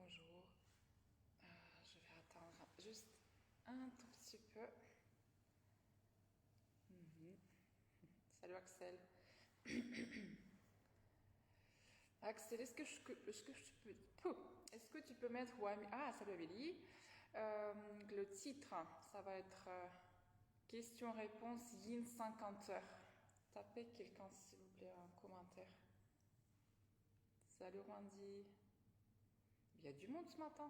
Bonjour. Je vais attendre juste un tout petit peu. Salut Axel. Axel, est-ce que tu peux mettre salut Amélie. Le titre, ça va être question-réponse Yin 50 heures. Tapez quelqu'un s'il vous plaît en commentaire. Salut Randy. Il y a du monde ce matin.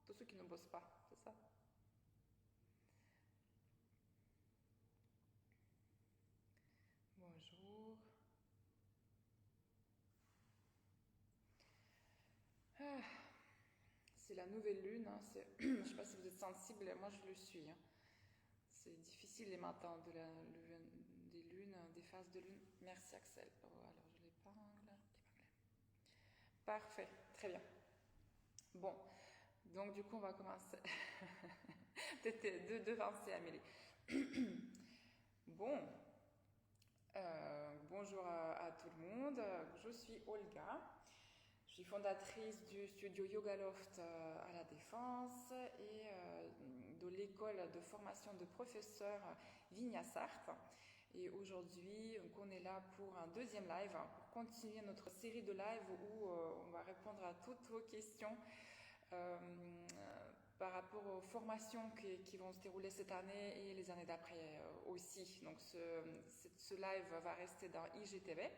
Tous ceux qui ne bossent pas, c'est ça? Bonjour. C'est la nouvelle lune. Je ne sais pas si vous êtes sensible, moi je le suis. C'est difficile les matins des lunes, des phases de lune. Merci Axel. Oh, alors je l'épingle. Parfait, très bien. Bon, donc du coup on va commencer. Peut-être devancer Amélie. Bon, bonjour à tout le monde. Je suis Olga. Je suis fondatrice du studio Yoga Loft à La Défense et de l'école de formation de professeurs Vinyasart. Et aujourd'hui, on est là pour un deuxième live, pour continuer notre série de lives où on va répondre à toutes vos questions par rapport aux formations qui vont se dérouler cette année et les années d'après aussi. Donc ce live va rester dans IGTV.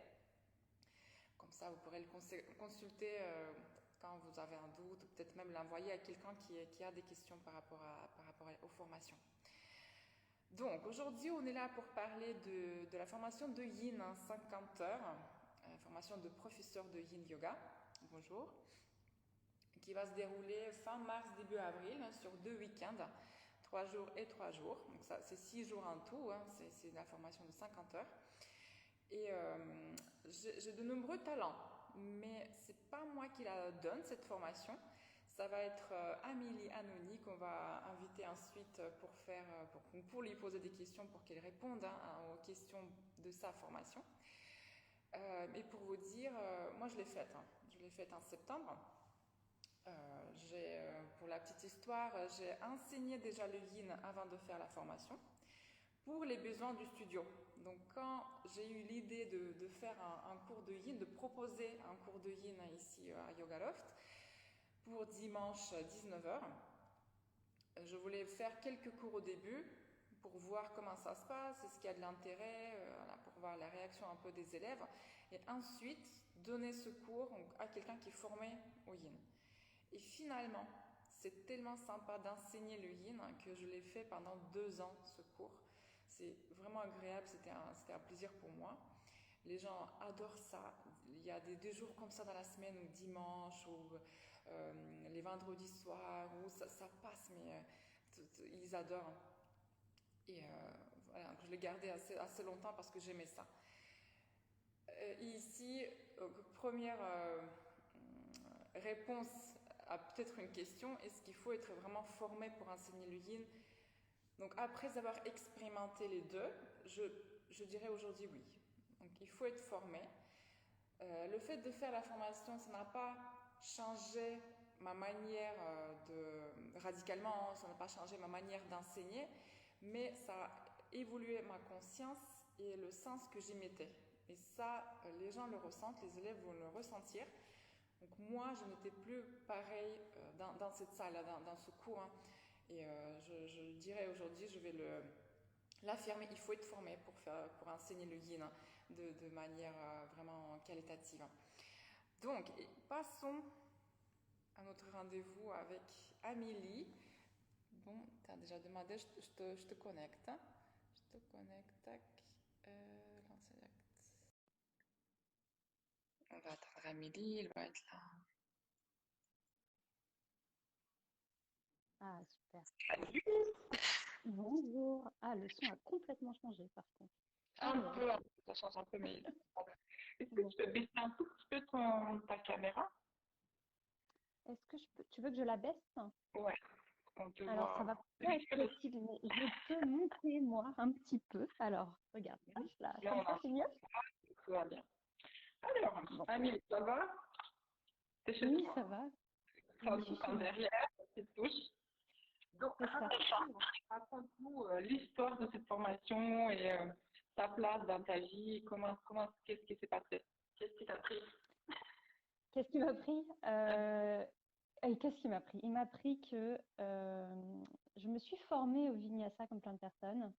Comme ça, vous pourrez le consulter quand vous avez un doute, ou peut-être même l'envoyer à quelqu'un qui a des questions par rapport aux formations. Donc, aujourd'hui, on est là pour parler de la formation de Yin, 50 heures, formation de professeur de Yin Yoga. Bonjour. Qui va se dérouler fin mars, début avril, sur 2 week-ends, 3 jours et 3 jours. Donc, ça, c'est 6 jours en tout, c'est la formation de 50 heures. Et j'ai de nombreux talents, mais c'est pas moi qui la donne cette formation. Ça va être Amélie Anoni qu'on va inviter ensuite pour lui poser des questions pour qu'elle réponde aux questions de sa formation. Et pour vous dire, moi je l'ai faite. Je l'ai faite en septembre. Pour la petite histoire, j'ai enseigné déjà le yin avant de faire la formation pour les besoins du studio. Donc quand j'ai eu l'idée de faire un cours de yin, de proposer un cours de yin ici à Yoga Loft pour dimanche 19h, je voulais faire quelques cours au début pour voir comment ça se passe, est-ce qu'il y a de l'intérêt, pour voir la réaction un peu des élèves, et ensuite donner ce cours à quelqu'un qui est formé au yin. Et finalement, c'est tellement sympa d'enseigner le yin que je l'ai fait pendant 2 ans, ce cours. C'est vraiment agréable, c'était un plaisir pour moi. Les gens adorent ça. Il y a des jours comme ça dans la semaine, ou dimanche, ou les vendredis soirs, où ça passe, mais ils adorent. Et voilà, je l'ai gardé assez longtemps parce que j'aimais ça. Ici, première réponse à peut-être une question, est-ce qu'il faut être vraiment formé pour enseigner le yin? Donc après avoir expérimenté les deux, je dirais aujourd'hui oui. Donc il faut être formé. Le fait de faire la formation, ça n'a pas changé ma manière radicalement, ça n'a pas changé ma manière d'enseigner, mais ça a évolué ma conscience et le sens que j'y mettais. Et ça, les gens le ressentent, les élèves vont le ressentir. Donc moi, je n'étais plus pareil dans cette salle, dans ce cours. Et je dirais aujourd'hui, je vais l'affirmer, il faut être formé pour enseigner le yin de manière vraiment qualitative. Donc, passons à notre rendez-vous avec Amélie. Bon, tu as déjà demandé, je te connecte. Je te connecte, tac. Lancer l'acte. On va attendre Amélie, elle va être là. Ah, super. Salut. Bonjour. Ah, le son a complètement changé, par contre. Un Alors, peu, ça change un peu, mais est-ce que bon. tu peux baisser un tout petit peu ta caméra? Est-ce que tu veux que je la baisse? Ouais, on te Alors, ça voit. va pas être possible, mais je peux monter, moi, un petit peu. Alors, regarde, là, Là, comme on ça, a c'est mieux? tout va bien. Alors, Bon. Amélie, ça va? T'es chez Oui, toi? ça va. Je me suis quand filmée. derrière, c'est touche. Donc, C'est ça. raconte-nous l'histoire de cette formation et ta place dans ta vie. Qu'est-ce qui s'est passé? Qu'est-ce qui t'a pris? Qu'est-ce qui m'a pris? Et qu'est-ce qui m'a pris? Il m'a pris que je me suis formée au Vinyasa comme plein de personnes.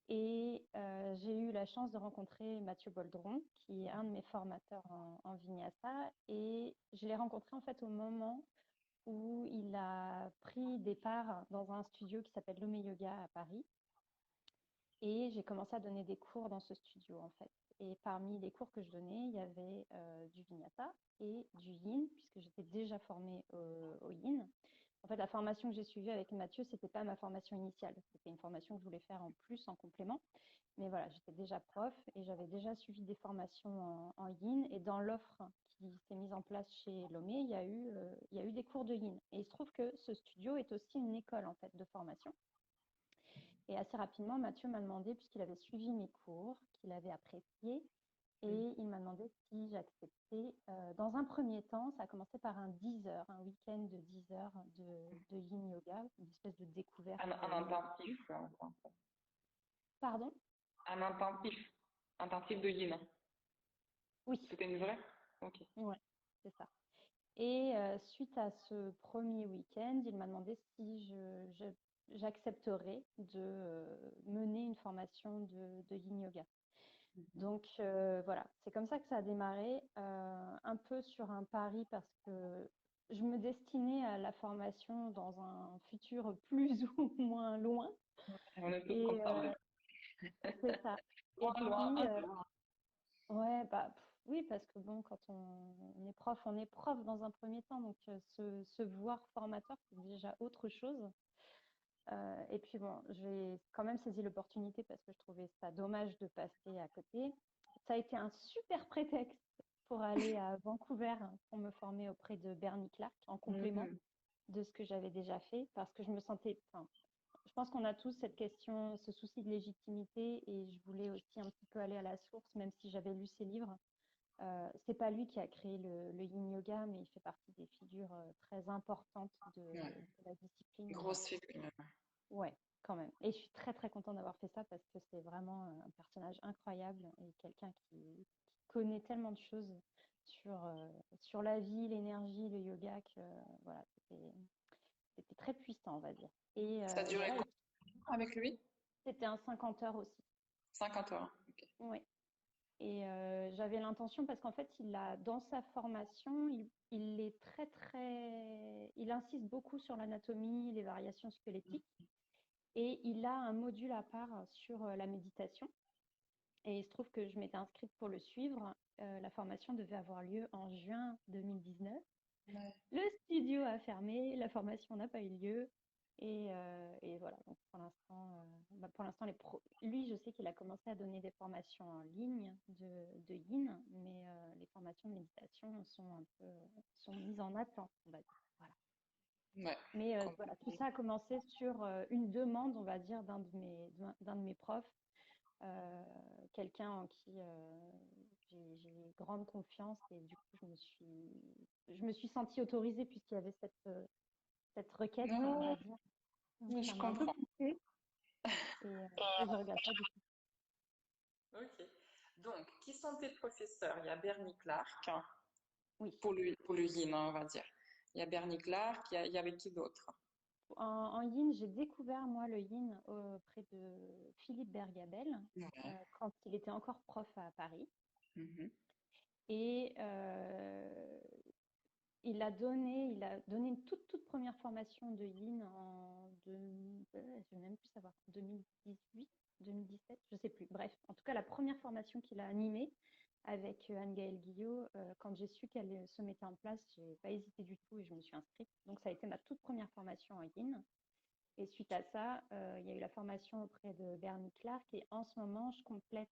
Et j'ai eu la chance de rencontrer Mathieu Boldron, qui est un de mes formateurs en Vinyasa. Et je l'ai rencontré en fait au moment où il a pris départ dans un studio qui s'appelle l'Ome Yoga à Paris. Et j'ai commencé à donner des cours dans ce studio en fait. Et parmi les cours que je donnais, il y avait du Vinyasa et du Yin, puisque j'étais déjà formée au Yin. En fait, la formation que j'ai suivie avec Mathieu, ce n'était pas ma formation initiale. C'était une formation que je voulais faire en plus, en complément. Mais voilà, j'étais déjà prof et j'avais déjà suivi des formations en Yin. Et dans l'offre qui s'est mise en place chez Lomé, il y a eu des cours de Yin. Et il se trouve que ce studio est aussi une école en fait de formation. Et assez rapidement, Mathieu m'a demandé, puisqu'il avait suivi mes cours, qu'il avait apprécié, et il m'a demandé si j'acceptais. Dans un premier temps, ça a commencé par un 10 heures, un week-end de 10 heures de Yin Yoga, une espèce de découverte. Un intensif. Pardon? Un intensif. Intensif de yin. Oui, C'était une vraie? Ok. ouais, c'est ça. Et suite à ce premier week-end, il m'a demandé si j'accepterais de mener une formation de Yin Yoga. Donc voilà, c'est comme ça que ça a démarré, un peu sur un pari parce que je me destinais à la formation dans un futur plus ou moins loin. On est tous comme Et ça, ouais. c'est ça. Et Loin, loin, puis, un peu loin. ouais, bah oui, parce que bon, quand on est prof dans un premier temps, donc se voir formateur, c'est déjà autre chose. Et puis bon, j'ai quand même saisi l'opportunité parce que je trouvais ça dommage de passer à côté. Ça a été un super prétexte pour aller à Vancouver pour me former auprès de Bernie Clark en complément de ce que j'avais déjà fait parce que je me sentais, enfin, je pense qu'on a tous cette question, ce souci de légitimité et je voulais aussi un petit peu aller à la source, même si j'avais lu ses livres. C'est pas lui qui a créé le Yin Yoga, mais il fait partie des figures très importantes Ouais. de la discipline. Grosse figure. Ouais, quand même. Et je suis très très contente d'avoir fait ça parce que c'est vraiment un personnage incroyable et quelqu'un qui connaît tellement de choses sur la vie, l'énergie, le yoga que voilà, c'était très puissant, on va dire. Ça a Et duré voilà, combien de temps avec lui? c'était un 50 heures aussi. 50 heures. Ok. Ouais. Et j'avais l'intention, parce qu'en fait, dans sa formation, il est il insiste beaucoup sur l'anatomie, les variations squelettiques. Et il a un module à part sur la méditation. Et il se trouve que je m'étais inscrite pour le suivre. La formation devait avoir lieu en juin 2019. Ouais. Le studio a fermé, la formation n'a pas eu lieu. Et voilà, donc pour l'instant lui, je sais qu'il a commencé à donner des formations en ligne de Yin, mais les formations de méditation sont mises en attente, on va dire. Voilà. Ouais. Mais voilà, tout ça a commencé sur une demande, on va dire, d'un de mes profs, euh, quelqu'un en qui j'ai grande confiance et du coup, je me suis sentie autorisée puisqu'il y avait cette requête, on va Non, dire. Donc, oui, ça je m'a un peu comprends. poussée et je regrette pas du tout. Ok. Donc, qui sont tes professeurs? Il y a Bernie Clark, Oui. pour le yin, hein, on va dire. Il y a Bernie Clark, il y avait qui d'autre? En yin, j'ai découvert, moi, le yin auprès de Philippe Bergabel Ouais. quand il était encore prof à Paris. Mhm. Et il a donné une toute première formation de Yin je vais même plus savoir, 2018, 2017, je sais plus. Bref, en tout cas, la première formation qu'il a animée avec Anne-Gaëlle Guillot, quand j'ai su qu'elle se mettait en place, j'ai pas hésité du tout et je me suis inscrite. Donc, ça a été ma toute première formation en Yin. Et suite à ça, il y a eu la formation auprès de Bernie Clark et en ce moment, je complète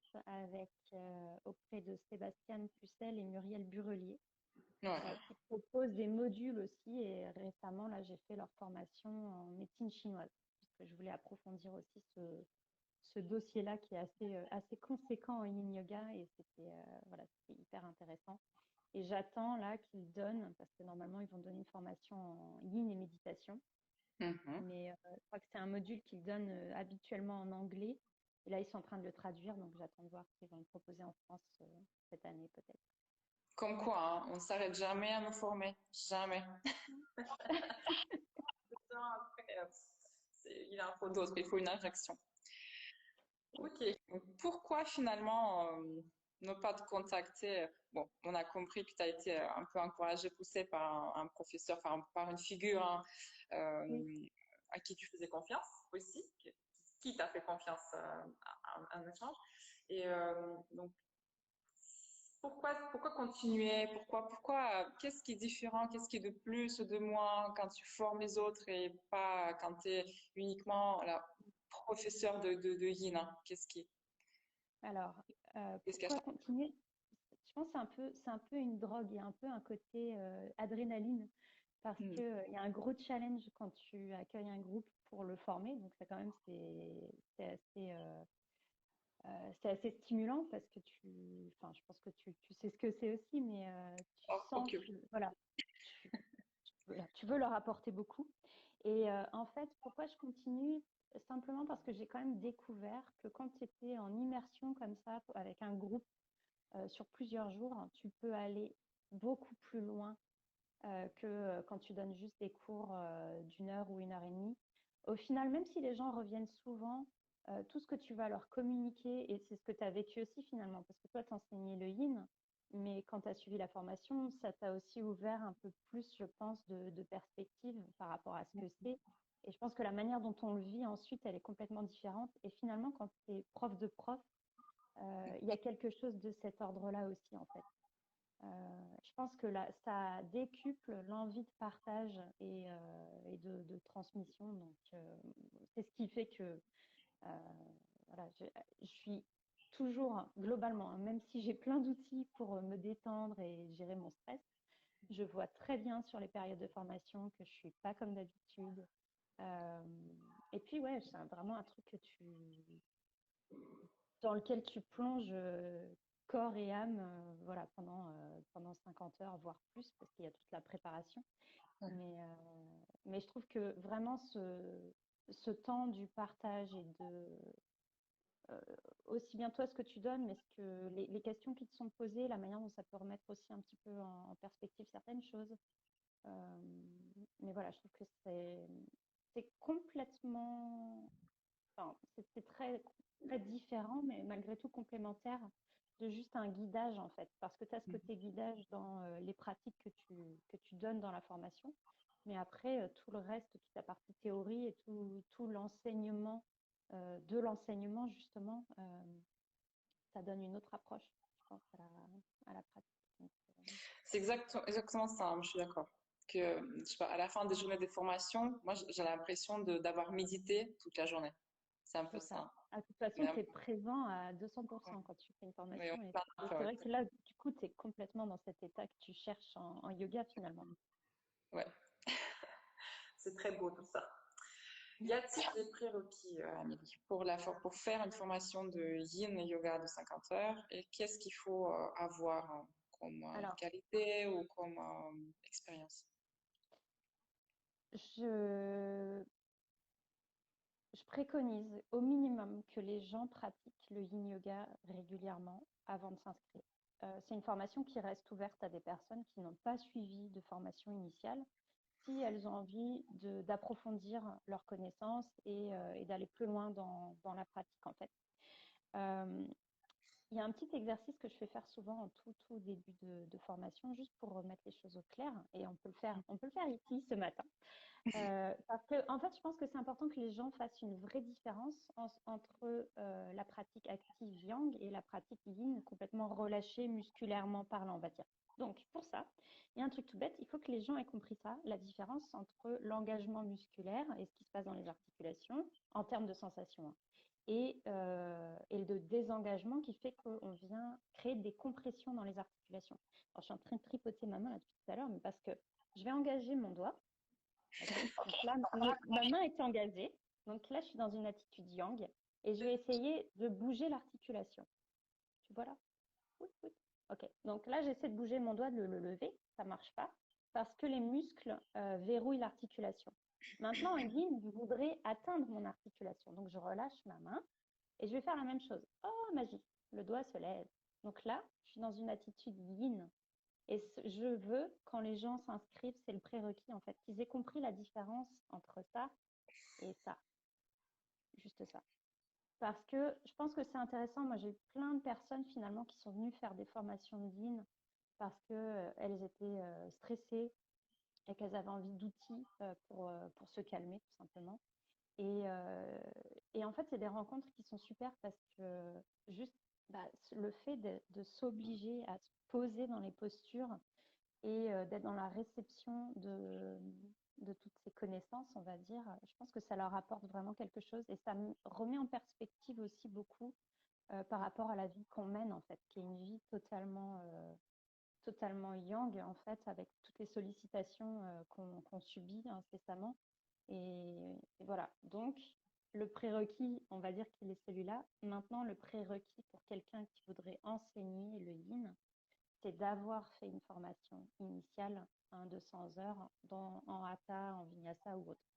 auprès de Sébastien Pucelle et Muriel Burelier Ouais. qui proposent des modules aussi. Et récemment, là, j'ai fait leur formation en médecine chinoise, puisque je voulais approfondir aussi ce dossier-là qui est assez conséquent en yin yoga et c'était voilà, c'était hyper intéressant. Et j'attends là qu'ils donnent, parce que normalement, ils vont donner une formation en yin et méditation. Mhm. Mais je crois que c'est un module qu'ils donnent habituellement en anglais. Et là, ils sont en train de le traduire, donc j'attends de voir s'ils vont le proposer en France cette année peut-être. Comme quoi, hein, on ne s'arrête jamais à nous former. Jamais. Après, il en faut d'autres, il faut une injection. Ok. Donc, pourquoi finalement ne pas te contacter? Bon, on a compris que tu as été un peu encouragé, poussé par un professeur, enfin par une figure hein, Oui. à qui tu faisais confiance aussi, qui t'a fait confiance en échange. Et donc, pourquoi continuer? Qu'est-ce qui est différent? Qu'est-ce qui est de plus ou de moins quand tu formes les autres et pas quand tu es uniquement là, professeur de yin, hein? Alors, Qu'est-ce qui a pourquoi changé? continuer? Je pense que c'est un peu une drogue, il y a un peu un côté adrénaline, parce Hmm. qu'il y a un gros challenge quand tu accueilles un groupe pour le former. Donc, ça, quand même, c'est assez stimulant parce que enfin, je pense que tu sais ce que c'est aussi, mais tu Oh, sens ok, que, oui. voilà, tu, voilà, tu veux leur apporter beaucoup. Et en fait, pourquoi je continue? Simplement parce que j'ai quand même découvert que quand tu étais en immersion comme ça, avec un groupe sur plusieurs jours, tu peux aller beaucoup plus loin que quand tu donnes juste des cours d'une heure ou une heure et demie. Au final, même si les gens reviennent souvent, tout ce que tu vas leur communiquer, et c'est ce que tu as vécu aussi finalement, parce que toi, tu enseignais le yin, mais quand tu as suivi la formation, ça t'a aussi ouvert un peu plus, je pense, de perspective par rapport à ce que c'est. Et je pense que la manière dont on le vit ensuite, elle est complètement différente. Et finalement, quand tu es prof de prof, il y a quelque chose de cet ordre-là aussi, en fait. Je pense que là, ça décuple l'envie de partage et de transmission. Donc, c'est ce qui fait que voilà, je suis toujours, globalement, hein, même si j'ai plein d'outils pour me détendre et gérer mon stress, je vois très bien sur les périodes de formation que je suis pas comme d'habitude. Euh, et puis, ouais, c'est vraiment un truc dans lequel tu plonges corps et âme voilà, pendant 50 heures, voire plus, parce qu'il y a toute la préparation. Mais je trouve que vraiment ce temps du partage et euh, aussi bien toi ce que tu donnes, mais ce que les questions qui te sont posées, la manière dont ça peut remettre aussi un petit peu en perspective certaines choses. Euh, mais voilà, je trouve que c'est complètement enfin, c'est très, très différent, mais malgré tout complémentaire de juste un guidage, en fait. Parce que tu as ce côté guidage dans les pratiques que tu donnes dans la formation. Mais après, tout le reste, toute la partie théorie et tout l'enseignement, de l'enseignement, justement, ça donne une autre approche, je pense, à la pratique. Donc, C'est exactement ça, hein, je suis d'accord. Je sais pas, à la fin des journées de formation, moi j'ai l'impression d'avoir médité toute la journée. C'est un peu c'est ça. ça. Ah, de toute façon, Mais, tu es présent à 200% quand tu fais une mais formation. on Et part, c'est vrai que là, du coup, tu es complètement dans cet état que tu cherches en yoga finalement. ouais, c'est très beau tout ça. Y a-t-il des prérequis, Amélie, pour faire une formation de yin et yoga de 50 heures? Et qu'est-ce qu'il faut avoir comme Alors, qualité ou comme expérience? je, je préconise au minimum que les gens pratiquent le yin yoga régulièrement avant de s'inscrire. C'est une formation qui reste ouverte à des personnes qui n'ont pas suivi de formation initiale si elles ont envie d'approfondir leurs connaissances et d'aller plus loin dans la pratique en fait. Euh, il y a un petit exercice que je fais faire souvent en tout début de formation, juste pour remettre les choses au clair, et on peut le faire ici ce matin. Parce que, en fait, je pense que c'est important que les gens fassent une vraie différence entre la pratique active yang et la pratique yin complètement relâchée musculairement parlant, on va dire. Donc, pour ça, il y a un truc tout bête, il faut que les gens aient compris ça, la différence entre l'engagement musculaire et ce qui se passe dans les articulations, en termes de sensations, hein, et le désengagement qui fait qu'on vient créer des compressions dans les articulations. Alors, je suis en train de tripoter ma main là, depuis tout à l'heure, mais parce que je vais engager mon doigt. Okay. Donc là, ma main est engagée. Donc là, je suis dans une attitude yang et je vais essayer de bouger l'articulation. Tu vois là? Oui, oui. Ok, donc là, j'essaie de bouger mon doigt, de le lever, ça marche pas, parce que les muscles verrouillent l'articulation. Maintenant, en yin, je voudrais atteindre mon articulation. Donc, je relâche ma main et je vais faire la même chose. Oh, magie, le doigt se lève. Donc là, je suis dans une attitude yin. Et je veux, quand les gens s'inscrivent, c'est le prérequis en fait, qu'ils aient compris la différence entre ça et ça, juste ça. Parce que je pense que c'est intéressant. Moi, j'ai eu plein de personnes finalement qui sont venues faire des formations de yin parce qu'elles étaient stressées et qu'elles avaient envie d'outils pour se calmer, tout simplement. Et en fait, c'est des rencontres qui sont super parce que juste bah, le fait de s'obliger à se poser dans les postures et d'être dans la réception de toutes ces connaissances, on va dire, je pense que ça leur apporte vraiment quelque chose et ça me remet en perspective aussi beaucoup par rapport à la vie qu'on mène, en fait, qui est une vie totalement yang, en fait, avec toutes les sollicitations qu'on subit incessamment. Et voilà. Donc, le prérequis, on va dire qu'il est celui-là. Maintenant, le prérequis pour quelqu'un qui voudrait enseigner le yin, c'est d'avoir fait une formation initiale, 200 heures, en hatha, en vinyasa ou autre.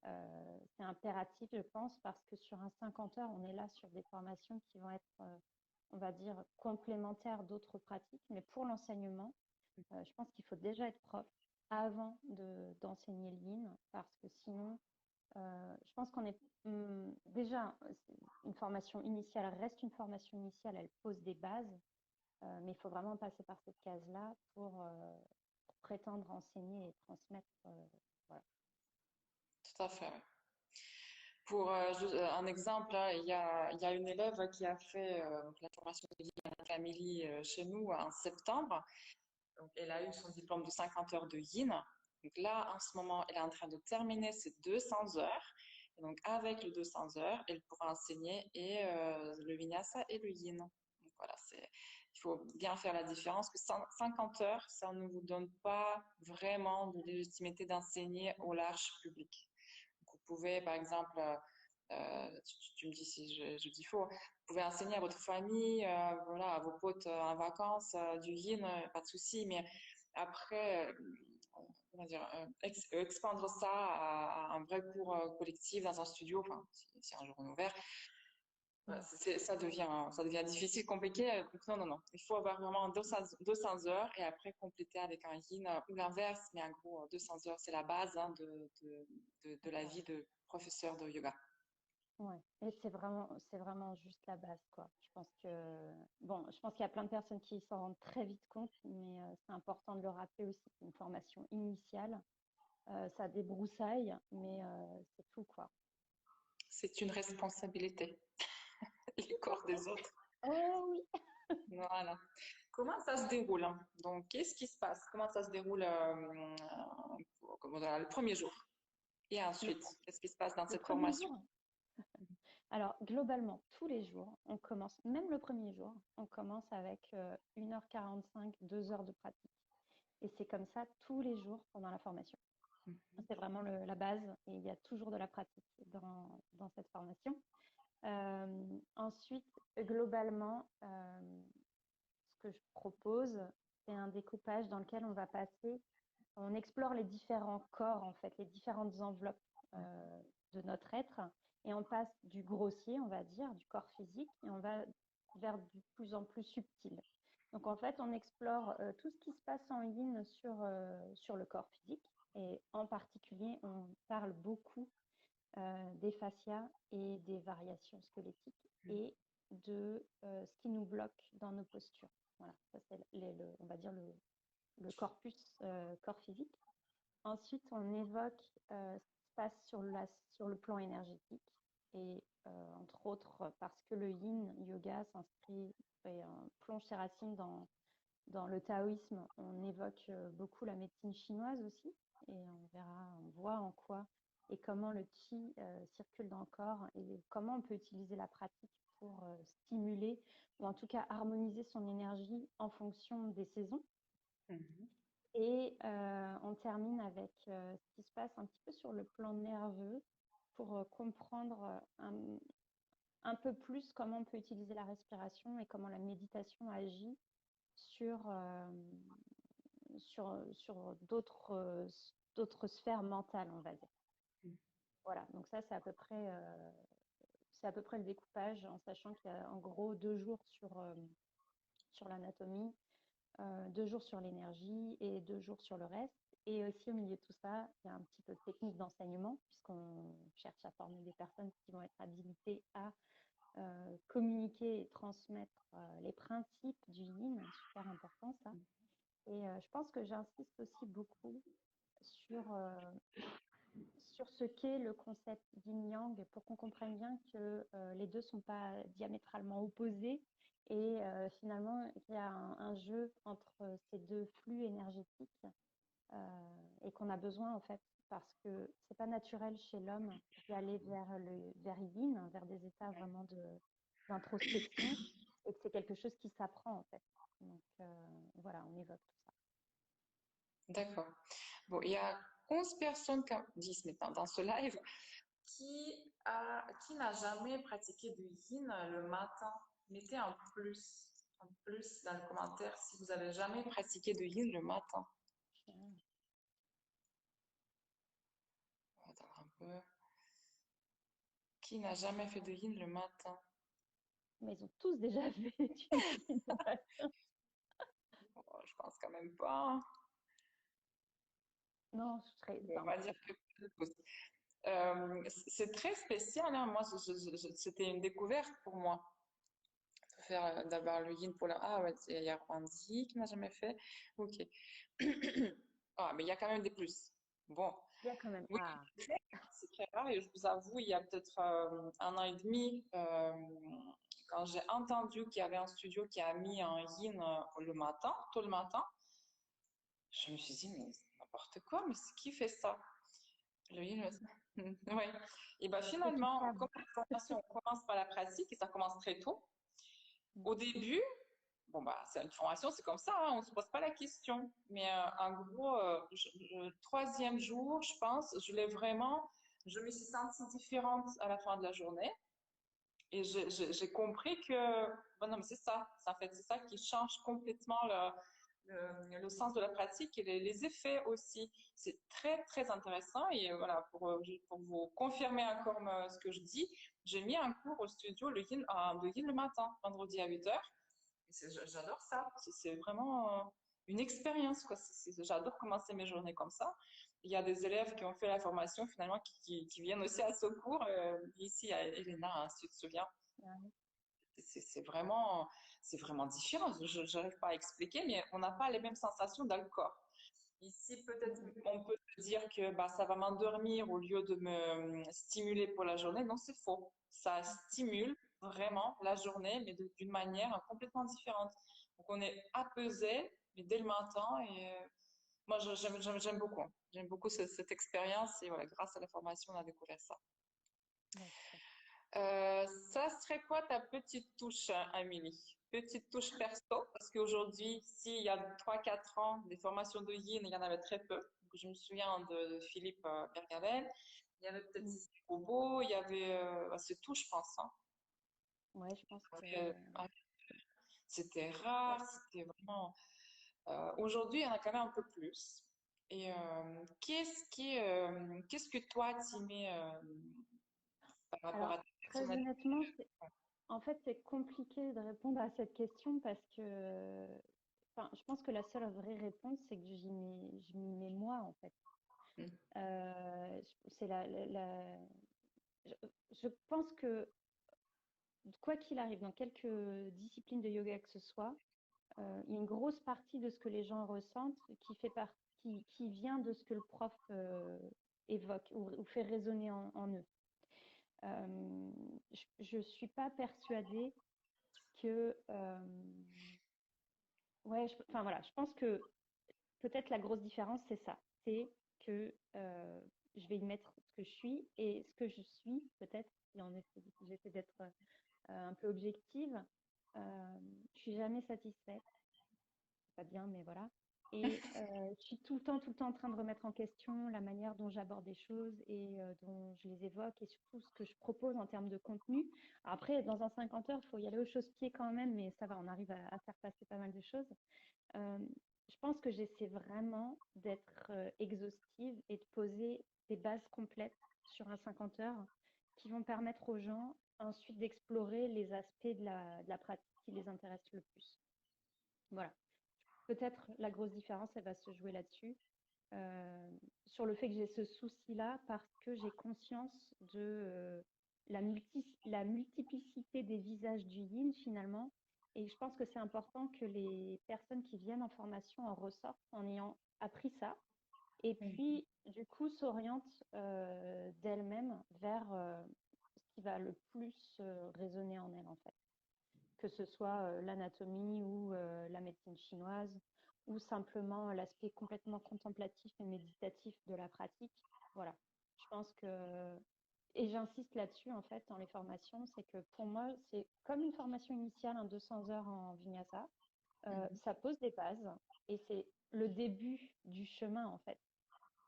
C'est impératif, je pense, parce que sur un 50 heures, on est là sur des formations qui vont être, on va dire, complémentaires d'autres pratiques. Mais pour l'enseignement, je pense qu'il faut déjà être prof avant d'enseigner le yin, parce que sinon, je pense qu'on est déjà une formation initiale reste une formation initiale, elle pose des bases, mais il faut vraiment passer par cette case-là pour prétendre enseigner et transmettre. Voilà. Tout à fait. Ouais. Pour un exemple, hein, il y a une élève qui a fait donc la formation de Yin Family chez nous en septembre. Donc, elle a eu son diplôme de 50 heures de Yin. Donc là, en ce moment, elle est en train de terminer ses 200 heures. Et donc, avec les 200 heures, elle pourra enseigner et le Vinyasa et le Yin. Donc voilà, il faut bien faire la différence que 50 heures, ça ne vous donne pas vraiment de légitimité d'enseigner au large public. Donc, vous pouvez, par exemple, tu me dis si je dis faux, vous pouvez enseigner à votre famille, voilà, à vos potes en vacances, du yin, pas de souci, mais après, comment dire, expandre ça à un vrai cours collectif dans un studio, enfin, si un jour on est ouvert, ça devient difficile, compliqué. Donc non, non, non. Il faut avoir vraiment 200 heures et après compléter avec un yin ou l'inverse, mais en gros, 200 heures, c'est la base hein, de la vie de professeur de yoga. Ouais. Et c'est vraiment juste la base, quoi. Je pense qu'il y a plein de personnes qui s'en rendent très vite compte, mais c'est important de le rappeler aussi. C'est une formation initiale, ça débroussaille, mais c'est tout, quoi. C'est une responsabilité, les corps des autres. Oh oui. Voilà. Comment ça se déroule hein? Donc, qu'est-ce qui se passe? Comment ça se déroule le premier jour? Et Le, ensuite, qu'est-ce qui se passe dans le cette premier formation? jour, alors globalement, tous les jours, on commence, même le premier jour, on commence avec 1h45, 2 heures de pratique. Et c'est comme ça tous les jours pendant la formation. C'est vraiment la base et il y a toujours de la pratique dans cette formation. Ensuite, globalement, ce que je propose, c'est un découpage dans lequel on explore les différents corps, en fait, les différentes enveloppes de notre être, et on passe du grossier, on va dire, du corps physique, et on va vers du plus en plus subtil. Donc, en fait, on explore tout ce qui se passe en yin sur le corps physique, et en particulier, on parle beaucoup des fascias et des variations squelettiques et de ce qui nous bloque dans nos postures. Voilà, ça c'est on va dire le corpus corps physique. Ensuite, on évoque ce qui se passe sur le plan énergétique et entre autres parce que le yin yoga s'inscrit et plonge ses racines dans le taoïsme, on évoque beaucoup la médecine chinoise aussi et on voit en quoi et comment le qi circule dans le corps et comment on peut utiliser la pratique pour stimuler ou en tout cas harmoniser son énergie en fonction des saisons. Mhm. Et on termine avec ce qui se passe un petit peu sur le plan nerveux pour comprendre un peu plus comment on peut utiliser la respiration et comment la méditation agit sur d'autres sphères mentales, on va dire. Voilà, donc ça, c'est à peu près le découpage, en sachant qu'il y a en gros 2 jours sur l'anatomie, 2 jours sur l'énergie et 2 jours sur le reste. Et aussi, au milieu de tout ça, il y a un petit peu de technique d'enseignement, puisqu'on cherche à former des personnes qui vont être habilitées à communiquer et transmettre les principes du yin, super important ça. Et je pense que j'insiste aussi beaucoup sur ce qu'est le concept yin-yang pour qu'on comprenne bien que les deux ne sont pas diamétralement opposés et finalement il y a un jeu entre ces deux flux énergétiques et qu'on a besoin en fait parce que c'est pas naturel chez l'homme d'aller vers yin, vers des états vraiment d'introspection et que c'est quelque chose qui s'apprend en fait. Donc voilà, on évoque tout ça. D'accord. Bon, il y a 11 personnes, 10 maintenant, dans ce live, qui n'a jamais pratiqué de yin le matin. Mettez un plus dans le commentaire si vous avez jamais pratiqué de yin le matin. On va attendre un peu. Qui n'a jamais fait de yin le matin? Mais ils ont tous déjà fait du yin le matin. Oh, je pense quand même pas. Non, je serais. On va dire que c'est très spécial. Hein. Moi, c'était une découverte pour moi de faire d'avoir le yin pour la. Ah ouais, il y a Rwandi qui n'a jamais fait. Ok. Ah, mais il y a quand même des plus. Bon. Il y a quand même. Oui, Ah. c'est très rare et je vous avoue, il y a peut-être 1 an et demi, quand j'ai entendu qu'il y avait un studio qui a mis un yin le matin, tôt le matin, je me suis dit, mais c'est n'importe quoi, mais c'est qui fait ça? Le yin, oui. Et bien finalement, comme la formation, on commence par la pratique et ça commence très tôt. Au début, bon, bah, c'est une formation, c'est comme ça, hein, on ne se pose pas la question. Mais en gros, le 3e jour, je pense, je me suis sentie différente à la fin de la journée. Et j'ai compris que, bon, non, mais c'est ça, en fait, c'est ça qui change complètement le sens de la pratique et les effets aussi. C'est très, très intéressant. Et voilà, pour vous confirmer encore ce que je dis, j'ai mis un cours au studio de yin le matin, vendredi à 8h. J'adore ça. C'est vraiment une expérience, quoi. J'adore commencer mes journées comme ça. Il y a des élèves qui ont fait la formation finalement qui viennent aussi à ce cours. Ici, à Elena, hein, si tu te souviens. C'est vraiment différent. Je n'arrive pas à expliquer, mais on n'a pas les mêmes sensations dans le corps. Ici, peut-être, on peut dire que bah, ça va m'endormir au lieu de me stimuler pour la journée. Non, c'est faux. Ça stimule vraiment la journée, mais d'une manière complètement différente. Donc, on est apaisé, mais dès le matin. Et moi, j'aime beaucoup. J'aime beaucoup cette expérience. Et voilà, grâce à la formation, on a découvert ça. Ça serait quoi ta petite touche, Amélie? Petite touche perso, parce qu'aujourd'hui, s'il y a 3-4 ans, des formations de yin, il y en avait très peu. Donc, je me souviens de Philippe Bergaven. Il y avait peut-être Cécile Robot, il y avait. C'est tout, je pense. Hein. Ouais, je pense que. C'était rare, c'était vraiment. Aujourd'hui, il y en a quand même un peu plus. Et qu'est-ce que toi, tu mets par rapport à ta très honnêtement, en fait, c'est compliqué de répondre à cette question parce que, enfin, je pense que la seule vraie réponse, c'est que je m'y mets moi, en fait. C'est je pense que, quoi qu'il arrive, dans quelques disciplines de yoga que ce soit, il y a une grosse partie de ce que les gens ressentent qui vient de ce que le prof évoque ou fait résonner en eux. Je ne suis pas persuadée que... ouais, enfin voilà, je pense que peut-être la grosse différence, c'est ça. C'est que je vais y mettre ce que je suis et ce que je suis, peut-être, si j'essaie d'être un peu objective, je suis jamais satisfaite. C'est pas bien, mais voilà. Et je suis tout le temps en train de remettre en question la manière dont j'aborde les choses et dont je les évoque et surtout ce que je propose en termes de contenu. Après, dans un 50 heures, il faut y aller au chausse-pied quand même, mais ça va, on arrive à faire passer pas mal de choses. Euh, je pense que j'essaie vraiment d'être exhaustive et de poser des bases complètes sur un 50 heures qui vont permettre aux gens ensuite d'explorer les aspects de la pratique qui les intéressent le plus. Voilà. Peut-être la grosse différence, elle va se jouer là-dessus, euh, sur le fait que j'ai ce souci-là parce que j'ai conscience de la multiplicité des visages du yin finalement. Et je pense que c'est important que les personnes qui viennent en formation en ressortent en ayant appris ça et puis du coup s'orientent d'elles-mêmes vers ce qui va le plus résonner en elles en fait, que ce soit l'anatomie ou la médecine chinoise, ou simplement l'aspect complètement contemplatif et méditatif de la pratique. Voilà, je pense que, et j'insiste là-dessus en fait dans les formations, c'est que pour moi, c'est comme une formation initiale, un 200 heures en vinyasa, ça pose des bases et c'est le début du chemin en fait.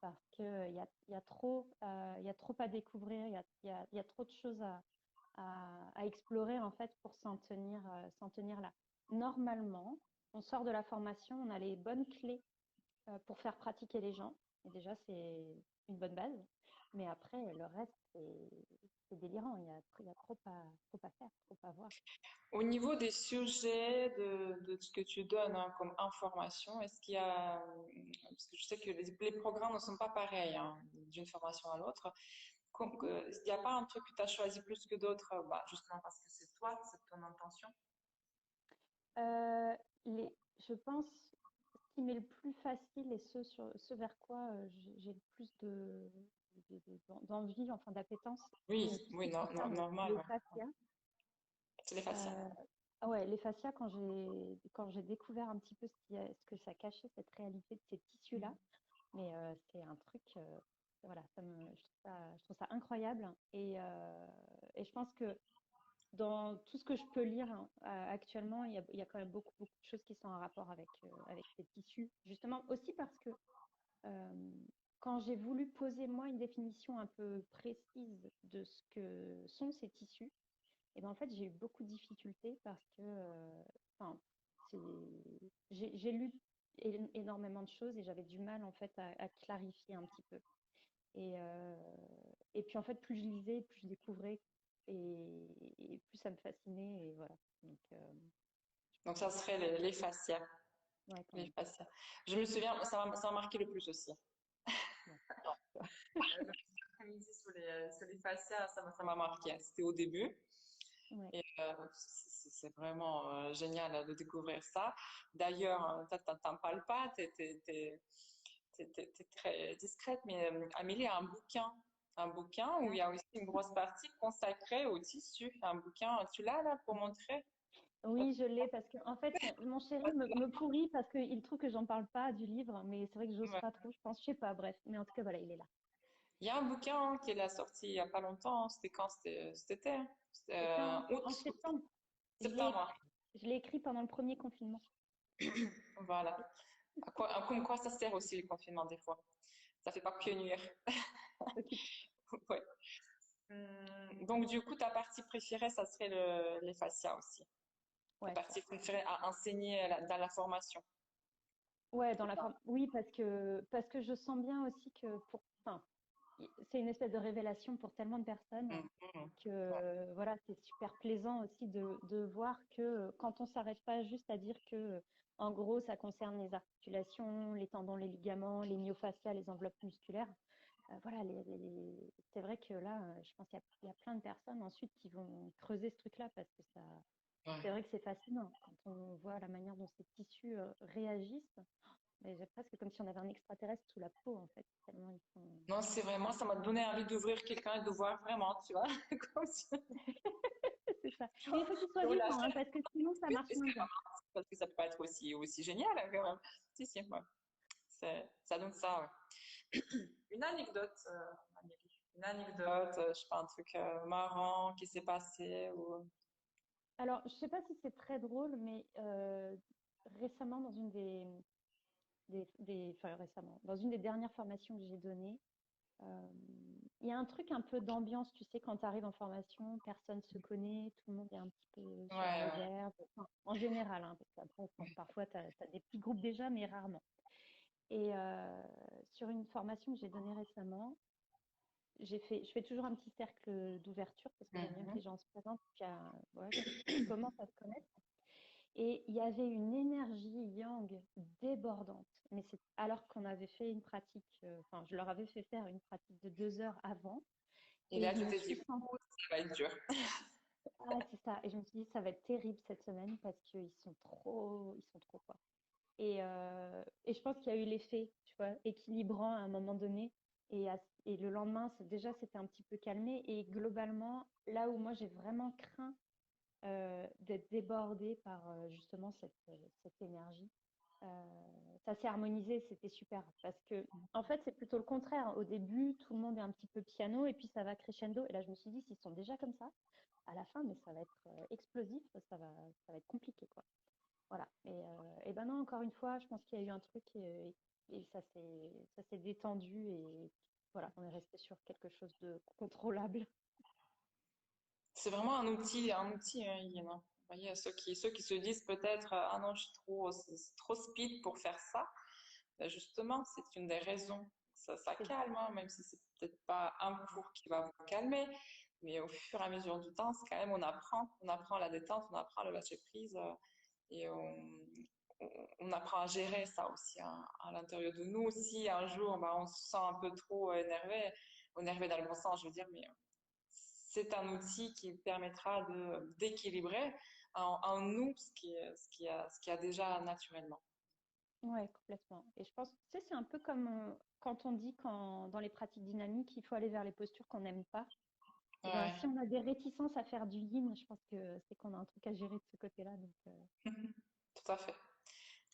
Parce qu'il y a trop à découvrir, il y a trop de choses à explorer en fait pour s'en tenir là. Normalement, on sort de la formation, on a les bonnes clés pour faire pratiquer les gens. Et déjà, c'est une bonne base. Mais après, le reste, c'est délirant. Il y a trop à faire, trop à voir. Au niveau des sujets de ce que tu donnes hein, comme information, est-ce qu'il y a, parce que je sais que les programmes ne sont pas pareils hein, d'une formation à l'autre, il n'y a pas un truc que tu as choisi plus que d'autres, bah, justement parce que c'est toi, c'est ton intention? Euh, je pense ce qui m'est le plus facile et ce vers quoi j'ai le plus d'envie, enfin d'appétence, Oui, c'est tout ce oui, qui non, non, concerne normal, les ouais. fascias. C'est les fascias. Ah ouais, les fascias, quand j'ai découvert un petit peu ce que ça cachait, cette réalité de ces tissus-là, mais c'est un truc, voilà, je trouve ça incroyable. Et je pense que dans tout ce que je peux lire hein, actuellement, il y a quand même beaucoup de choses qui sont en rapport avec ces tissus. Justement, aussi parce que euh, quand j'ai voulu poser moi une définition un peu précise de ce que sont ces tissus, et ben en fait j'ai eu beaucoup de difficultés parce que enfin, j'ai lu énormément de choses et j'avais du mal en fait à clarifier un petit peu. Et, euh, et puis en fait, plus je lisais, plus je découvrais et plus ça me fascinait. Et voilà. Donc, Donc ça serait les fascias. ouais, quand Les même. fascias. Je me souviens, ça m'a marqué le plus aussi. Ouais. L'après-midi sur les fascias, ça m'a marqué. C'était au début. Ouais. Et c'est vraiment génial de découvrir ça. D'ailleurs, t'en parles pas, t'es très discrète, mais Amélie a un bouquin où il y a aussi une grosse partie consacrée au tissu. Un bouquin, tu l'as là pour montrer? Oui, je l'ai parce que en fait, mon chéri me pourrit parce qu'il trouve que j'en parle pas du livre, mais c'est vrai que j'ose Ouais. pas trop, je pense, je sais pas, bref. Mais en tout cas, voilà, il est là. Il y a un bouquin hein, qui est sorti il y a pas longtemps. C'était quand? C'était cet été? C'était C'était août, en septembre. septembre. Je l'ai écrit pendant le premier confinement. Voilà. Comme quoi ça sert aussi le confinement des fois. Ça fait pas que nuire. Ok. Ouais. Donc du coup, ta partie préférée, ça serait les fascias aussi. Ta Ouais, partie préférée à enseigner dans la formation. ouais, dans la forme. Oui, parce que je sens bien aussi que enfin, c'est une espèce de révélation pour tellement de personnes Mhm. Ouais. que voilà, c'est super plaisant aussi de voir que quand on s'arrête pas juste à dire que en gros, ça concerne les articulations, les tendons, les ligaments, les myofascias, les enveloppes musculaires. Voilà, c'est vrai que là, je pense qu'il y a plein de personnes ensuite qui vont creuser ce truc-là parce que c'est Ouais. vrai que c'est fascinant quand on voit la manière dont ces tissus réagissent. Mais j'ai presque comme si on avait un extraterrestre sous la peau, en fait, tellement ils sont. Non, c'est vraiment, ça m'a donné envie d'ouvrir quelqu'un et de voir vraiment, tu vois, comme ça. C'est ça. Mais il faut qu'il soit Voilà. vivant, hein, parce que sinon, ça Oui, marche c'est moins bien. parce que ça peut pas être aussi génial hein, quand même. Si, si, ouais. Ça donne ça, ouais. Une anecdote, Amélie. Une anecdote, je sais pas, un truc marrant qui s'est passé ou... Alors, je sais pas si c'est très drôle, mais récemment, dans une enfin récemment, dans une des dernières formations que j'ai données, euh, il y a un truc un peu d'ambiance, tu sais, quand tu arrives en formation, personne se connaît, tout le monde est un petit peu Ouais, sur la ouais. réserve, enfin, en général, hein, parce qu'après, bon, parfois, tu as des petits groupes déjà, mais rarement. Et sur une formation que j'ai donnée récemment, je fais toujours un petit cercle d'ouverture parce que j'aime bien que Mhm. les gens se présentent, puis voilà, qu'ils commencent à se connaître. Et il y avait une énergie yang débordante. Mais c'est alors qu'on avait fait une pratique, enfin, je leur avais fait faire une pratique de 2 heures avant. Et Et là, je tu me t'es suis dit, sentie, ouh, ça va être dur. ah, c'est ça. Et je me suis dit, ça va être terrible cette semaine parce ils sont trop, quoi. Et je pense qu'il y a eu l'effet, tu vois, équilibrant à un moment donné. Et le lendemain, déjà, c'était un petit peu calmé. Et globalement, là où moi, j'ai vraiment craint d'être débordée par justement cette énergie. Ça s'est harmonisé, c'était super. Parce que, en fait, c'est plutôt le contraire. Au début, tout le monde est un petit peu piano et puis ça va crescendo. Et là, je me suis dit, s'ils sont déjà comme ça, à la fin, mais ça va être explosif, ça va être compliqué, quoi. Voilà. Et ben non, encore une fois, je pense qu'il y a eu un truc et ça s'est détendu et voilà, on est resté sur quelque chose de contrôlable. C'est vraiment un outil, hein, Yin, hein. Vous voyez, ceux qui se disent peut-être, ah non, c'est trop speed pour faire ça. Ben justement, c'est une des raisons. Ça C'est calme, hein, même si c'est peut-être pas un cours qui va vous calmer, mais au fur et à mesure du temps, c'est quand même, on apprend la détente, on apprend le lâcher prise, et on apprend à gérer ça aussi, hein, à l'intérieur de nous. Si un jour, ben, on se sent un peu trop énervé dans le bon sens, je veux dire, mais c'est un outil qui permettra d'équilibrer en nous ce qui a déjà naturellement. Ouais, complètement. Et je pense, tu sais, c'est un peu comme quand on dit dans les pratiques dynamiques, il faut aller vers les postures qu'on n'aime pas. Et ben, Ouais, si on a des réticences à faire du yin, je pense que c'est qu'on a un truc à gérer de ce côté-là. Donc, tout à fait.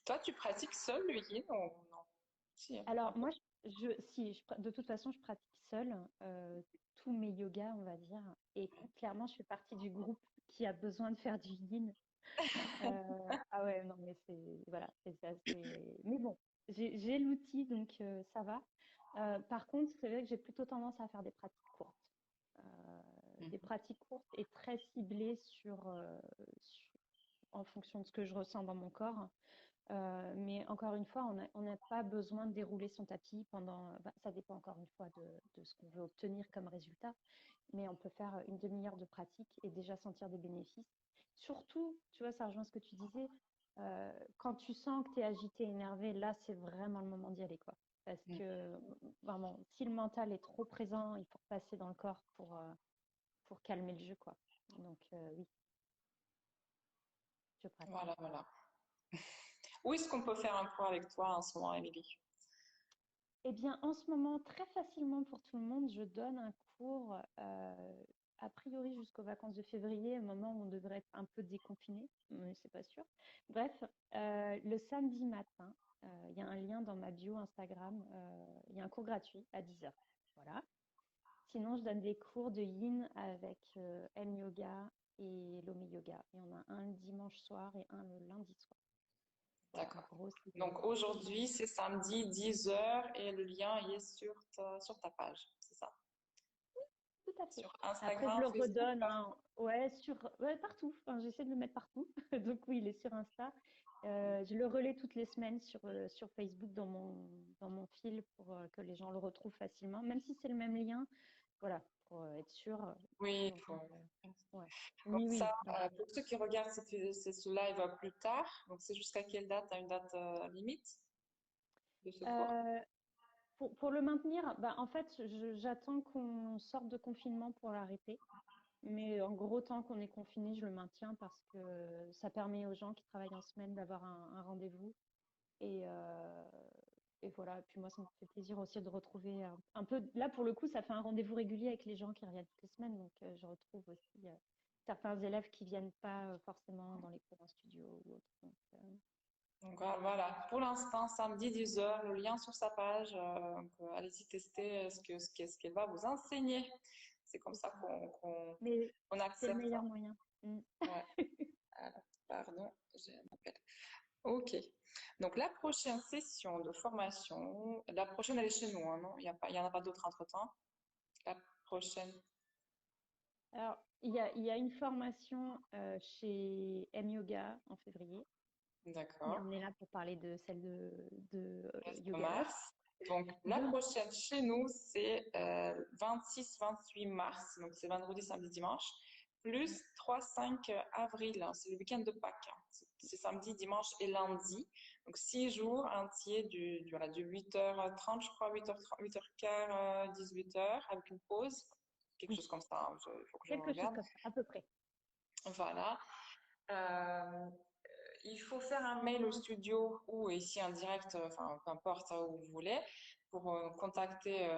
Toi, tu pratiques seul le yin ou non? Si, un alors, peu. moi, si, de toute façon, je pratique seule tous mes yogas, on va dire. Et clairement, je fais partie du groupe qui a besoin de faire du yin. Ah ouais, non, mais voilà, mais bon, j'ai l'outil, donc ça va. Par contre, c'est vrai que j'ai plutôt tendance à faire des pratiques courtes. Des Mhm. pratiques courtes et très ciblées en fonction de ce que je ressens dans mon corps. Mais encore une fois, on n'a pas besoin de dérouler son tapis ça dépend encore une fois de ce qu'on veut obtenir comme résultat, mais on peut faire une demi-heure de pratique et déjà sentir des bénéfices. Surtout, tu vois, ça rejoint ce que tu disais, quand tu sens que tu es agité, énervé, là, c'est vraiment le moment d'y aller, quoi. Parce Mhm. que vraiment, si le mental est trop présent, il faut passer dans le corps pour calmer le jeu, quoi. Donc, oui, je pratique. Voilà, voilà. Où est-ce qu'on peut faire un point avec toi en ce moment, Émilie? Eh bien, en ce moment, très facilement pour tout le monde, je donne un cours, a priori jusqu'aux vacances de février, au moment où on devrait être un peu déconfiné, mais c'est pas sûr. Bref, le samedi matin, il y a un lien dans ma bio Instagram, il y a un cours gratuit à 10 heures. Voilà. Sinon, je donne des cours de yin avec M Yoga et Lomi Yoga. Il y en a un le dimanche soir et un le lundi soir. Voilà, en D'accord. gros, Donc aujourd'hui, c'est samedi 10 heures et le lien il est sur ta page, c'est ça? tout à fait. Sur Après, je Instagram, le Facebook, redonne, hein, ouais, ouais, partout. Enfin, j'essaie de le mettre partout. Donc oui, il est sur Insta. Je le relais toutes les semaines sur Facebook dans mon fil pour que les gens le retrouvent facilement, même si c'est le même lien. Voilà, pour être sûr. oui, Donc, faut- ouais. comme Oui, ça, oui. Donc, pour ceux qui regardent ce live plus tard, donc c'est jusqu'à quelle date? T'as une date limite de ce cours? euh, pour le maintenir, bah, en fait, j'attends qu'on sorte de confinement pour l'arrêter. Mais en gros, tant qu'on est confiné, je le maintiens parce que ça permet aux gens qui travaillent en semaine d'avoir un rendez-vous. Et, euh, et voilà. Et puis moi, ça me fait plaisir aussi de retrouver un peu. Là, pour le coup, ça fait un rendez-vous régulier avec les gens qui reviennent toutes les semaines. Donc, je retrouve aussi certains élèves qui viennent pas forcément dans les cours en studio ou autre. Donc, Donc voilà, pour l'instant, samedi 10 heures, le lien sur sa page. Donc, allez-y tester ce qu'elle va vous enseigner. C'est comme ça mais qu'on c'est le accepte meilleur ça. moyen. Mm. Ouais. Alors, pardon, j'ai un appel. Ok. Donc, la prochaine session de formation, la prochaine, elle est chez nous, hein, non? Il y en a pas d'autres entre-temps. La prochaine, Alors, il y a une formation chez M-Yoga en février, mais d'accord. on est là pour parler de celle de Reste Yoga Love. mars. Donc, la Donc, prochaine chez nous, c'est 26-28 mars. Donc, c'est vendredi, samedi, dimanche. Plus 3-5 avril. Hein, c'est le week-end de Pâques. Hein. C'est samedi, dimanche et lundi. Donc, 6 jours entiers voilà, du 8h30, je crois, 8h30, 8h15, 18h, avec une pause. Quelque oui, chose comme ça. Hein, il faut que je quelque chose regarde. comme ça, à peu près. Voilà. Euh, il faut faire un mail au studio ou ici en direct, enfin peu importe où vous voulez, pour contacter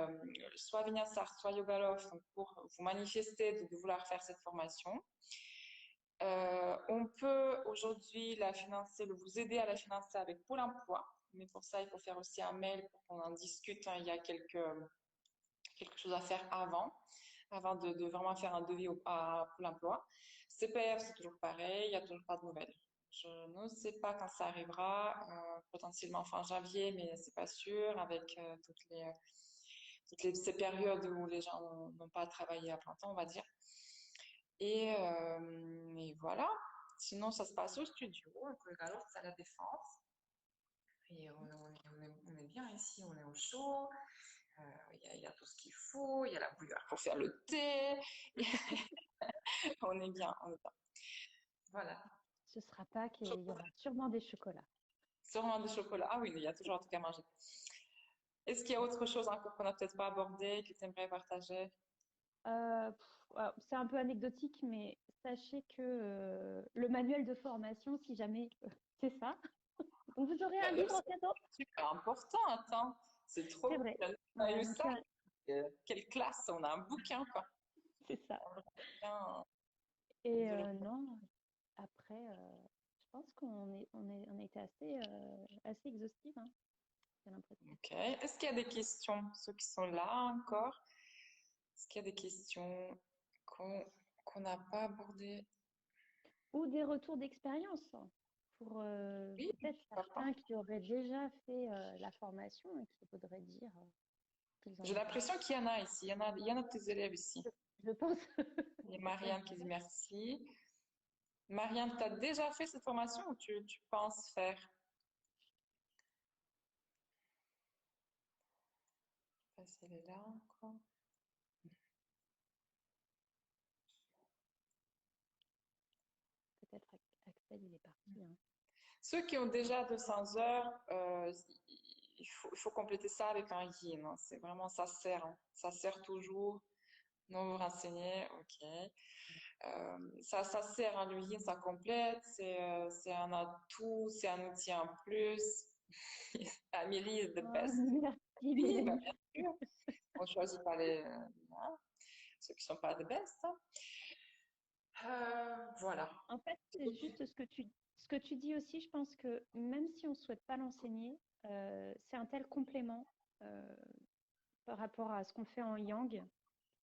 soit Vinyasar, soit Yogalov pour vous manifester de vouloir faire cette formation. On peut aujourd'hui la financer, vous aider à la financer avec Pôle emploi, mais pour ça, il faut faire aussi un mail pour qu'on en discute. Hein. Il y a quelque chose à faire avant de vraiment faire un devis à Pôle emploi. CPF, c'est toujours pareil, il n'y a toujours pas de nouvelles. Je ne sais pas quand ça arrivera, potentiellement fin janvier, mais c'est pas sûr, avec ces périodes où les gens n'ont pas travaillé à plein temps, on va dire. Et voilà. Sinon, ça se passe au studio, alors c'est à la Défense. Et on est bien ici, on est au chaud. Il y a tout ce qu'il faut, il y a la bouilloire pour faire le thé. On est bien, on est bien. Voilà. Ce sera Pâques et il y aura sûrement des chocolats. Sûrement des chocolats. Ah oui, il y a toujours un truc à manger. Est-ce qu'il y a autre chose encore qu'on n'a peut-être pas abordé, que tu aimerais partager? Alors, c'est un peu anecdotique, mais sachez que le manuel de formation, si jamais c'est ça, donc vous aurez un livre en cadeau. Super important, attends. C'est C'est trop vrai. cool. On a Voilà, eu donc ça. Quelle classe, on a un bouquin, quoi. c'est ça. Un bouquin Et de non, après, je pense on a été assez exhaustive, hein, j'ai l'impression. Ok. Est-ce qu'il y a des questions, ceux qui sont là encore? Est-ce qu'il y a des questions qu'on qu'on n'a pas abordées? Ou des retours d'expérience pour Oui, peut-être pourquoi pas. certains qui auraient déjà fait la formation et qui voudraient dire qu'ils en J'ai ont pensé. l'impression qu'il y en a ici. Il y en a de tes élèves ici. Je pense. Il y a Je pense Marianne qui dit bien. merci. Marianne, tu as déjà fait cette formation ou tu penses faire? Je sais pas si elle est là encore. Peut-être Axel, il est parti, hein. Ceux qui ont déjà 200 heures, il faut compléter ça avec un yin. Hein. C'est vraiment, ça sert. Hein. Ça sert toujours. Non, vous renseignez, ok. Ça sert, hein, le yin, ça complète. C'est un atout, c'est un outil en plus. Amélie is the Oh, best. merci, Oui, bah, Mélanie. bien sûr. On ne choisit pas hein, ceux qui ne sont pas the best. Hein. Voilà. En fait, c'est juste ce que tu dis aussi. Je pense que même si on ne souhaite pas l'enseigner, c'est un tel complément euh, par rapport à ce qu'on fait en yang.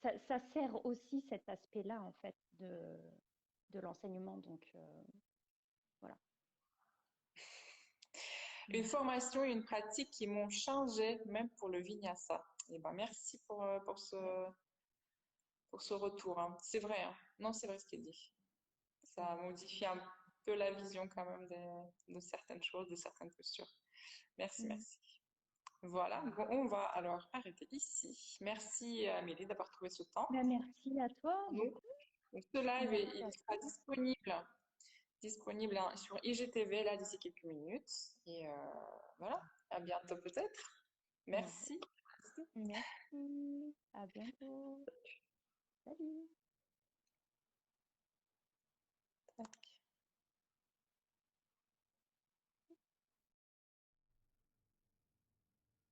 Ça sert aussi cet aspect-là, en fait, de l'enseignement. Donc, voilà. Une formation et une pratique qui m'ont changé, même pour le vinyasa. Et ben, merci pour ce retour. Hein. C'est vrai, hein. Non, c'est vrai ce qu'il dit. Ça modifie un peu la vision quand même de certaines choses, de certaines postures. Merci, Mm. merci. Voilà, bon, on va alors arrêter ici. Merci Amélie d'avoir trouvé ce temps. Ben, merci à toi Nous, beaucoup. donc, ce live, Merci il à sera disponible hein, sur IGTV là d'ici quelques minutes. Et voilà, à bientôt peut-être. toi. Merci. Merci. À bientôt. Salut.